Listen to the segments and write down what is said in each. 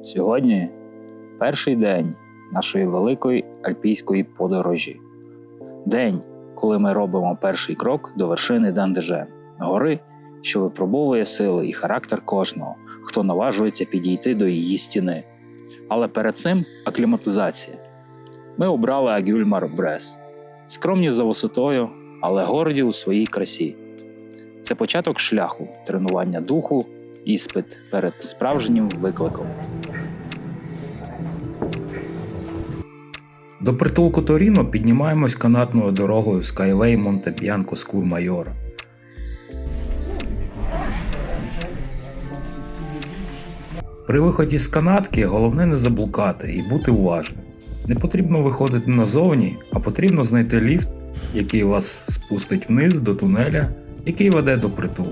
Сьогодні перший день нашої великої альпійської подорожі. День, коли ми робимо перший крок до вершини Ден-де-Жен, гори, що випробовує сили і характер кожного, хто наважується підійти до її стіни. Але перед цим акліматизація. Ми обрали Агюль-Марбрес. Скромні за висотою, але горді у своїй красі. Це початок шляху, тренування духу, іспит перед справжнім викликом. До притулку Торіно піднімаємось канатною дорогою Skyway Монте-Б'янко-Скур-Майора. При виході з канатки головне не заблукати і бути уважним. Не потрібно виходити назовні, а потрібно знайти ліфт, який вас спустить вниз до тунеля, який веде до притулку.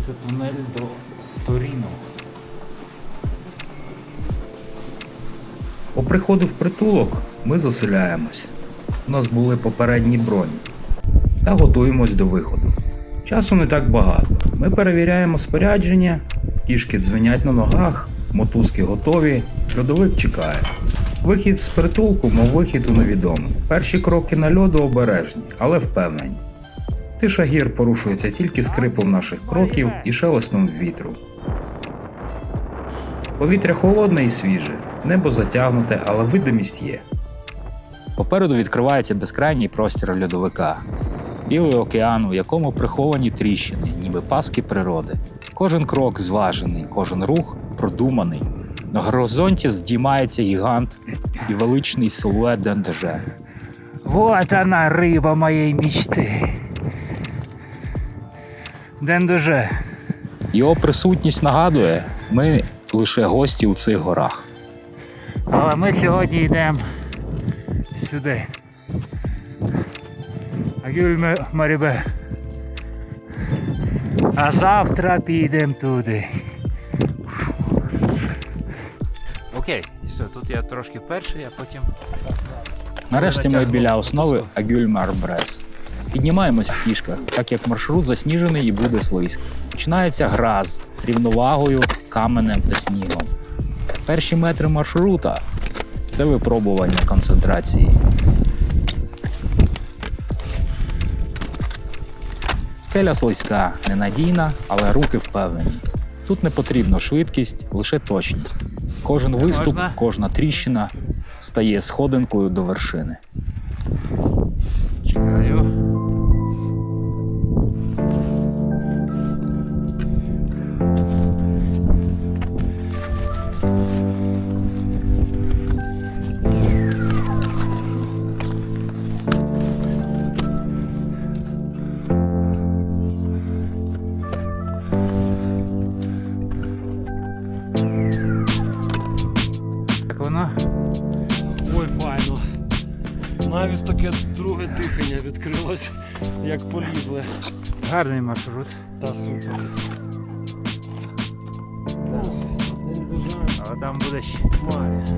Це тунель до Торіно. По приходу в притулок ми заселяємось. У нас були попередні броні. Та готуємось до виходу. Часу не так багато. Ми перевіряємо спорядження, кішки дзвенять на ногах, мотузки готові, льодовик чекає. Вихід з притулку, мов вихід у невідоме. Перші кроки на льоду обережні, але впевнені. Тиша гір порушується тільки скрипом наших кроків і шелестом вітру. Повітря холодне і свіже, небо затягнуте, але видимість є. Попереду відкривається безкрайній простір льодовика. Білий океан, у якому приховані тріщини, ніби паски природи. Кожен крок зважений, кожен рух продуманий. На горизонті здіймається гігант і величний силует Ден-де-Жен. Вот она, рыба моей мечты. Ден-де-Жен. Його присутність нагадує, ми лише гості у цих горах. Але ми сьогодні йдемо сюди. Агюль-Марбрес. А завтра підемо туди. Окей, все, тут я трошки перший, а потім... Нарешті ми біля основи Агюль-Марбрес. Піднімаємось в кішках, так як маршрут засніжений і буде слизько. Починається гра з рівновагою, каменем та снігом. Перші метри маршрута – це випробування концентрації. Скеля слизька, ненадійна, але руки впевнені. Тут не потрібна швидкість, лише точність. Кожен виступ, кожна тріщина стає сходинкою до вершини. Чекаю. Як воно? Ой, файно. Навіть таке друге дихання відкрилось, як полізли. Гарний маршрут. Та супер. Але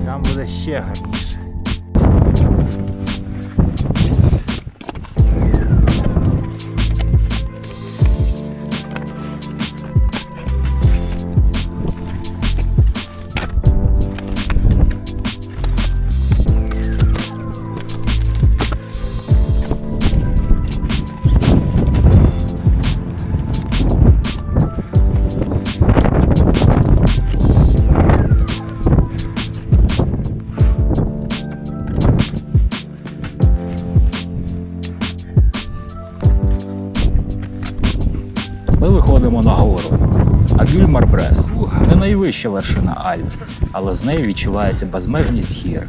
там буде ще гарніше. Ми виходимо на гору. Агюль-Марбрес – не найвища вершина Альп, але з нею відчувається безмежність гір.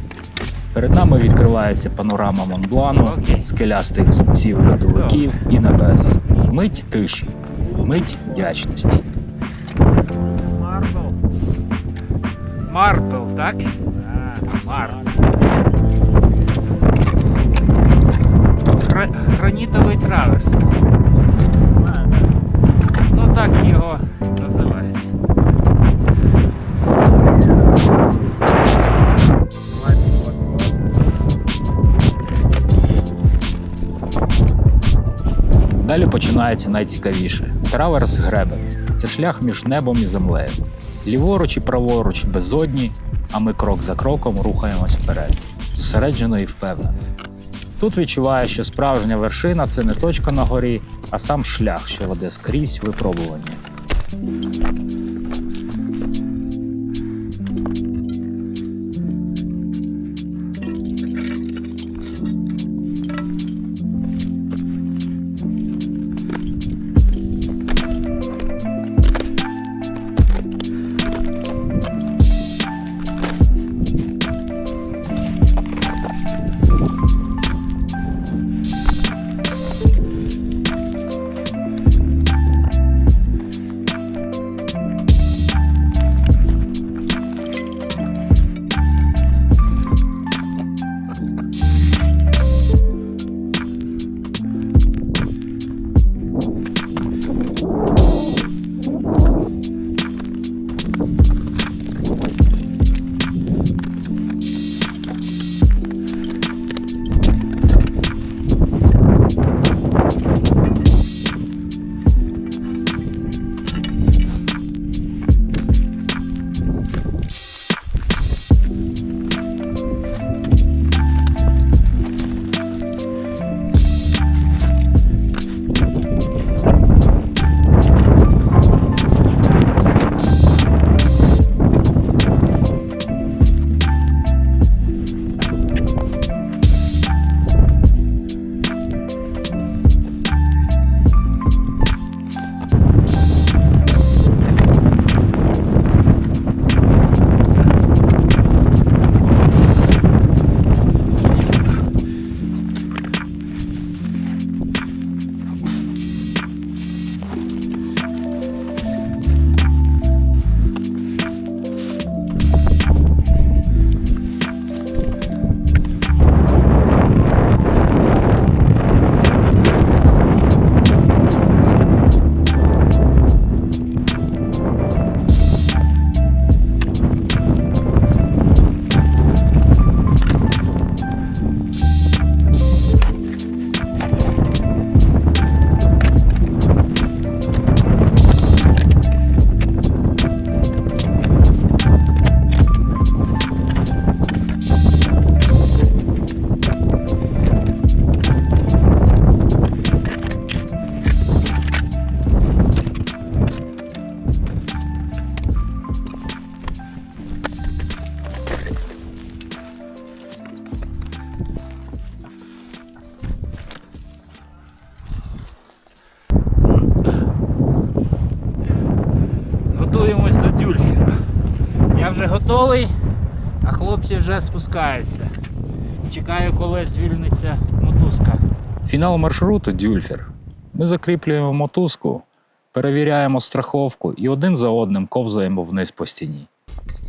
Перед нами відкривається панорама Монблану, скелястих зубців льодовиків і небес. Мить тиші, мить вдячності. Марпл, так? Марпл. Гранітовий траверс. Ну так його називають. Далі починається найцікавіше. Траверс гребен. Це шлях між небом і землею. Ліворуч і праворуч безодні, а ми крок за кроком рухаємось вперед. Зосереджено і впевнено. Тут відчуваєш, що справжня вершина – це не точка на горі, а сам шлях, що веде скрізь випробування. Готуємось до Дюльфіра. Я вже готовий, а хлопці вже спускаються. Чекаю, коли звільниться мотузка. Фінал маршруту – Дюльфір. Ми закріплюємо мотузку, перевіряємо страховку і один за одним ковзаємо вниз по стіні.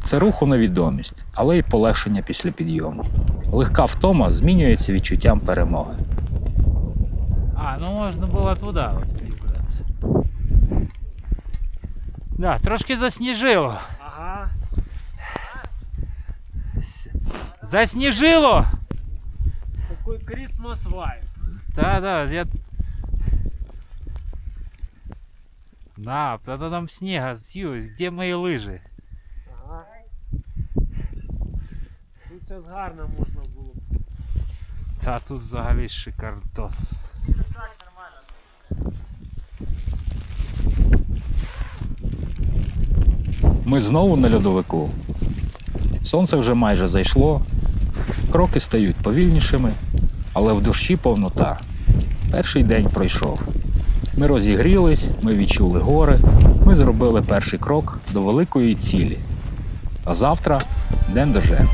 Це рух у невідомість, але й полегшення після підйому. Легка втома змінюється відчуттям перемоги. А, ну можна було туди от підбиратися. Да, трошки засніжило. Ага. Засніжило! Такой Christmas vibe. Да, я... Да, тогда там снега. Фью, где мои лыжи? Ага. Тут зараз гарно можна було. Та тут взагалі шикардос. Ми знову на льодовику. Сонце вже майже зайшло, кроки стають повільнішими, але в душі повнота. Перший день пройшов. Ми розігрілись, ми відчули гори, ми зробили перший крок до великої цілі. А завтра – Ден де Жен.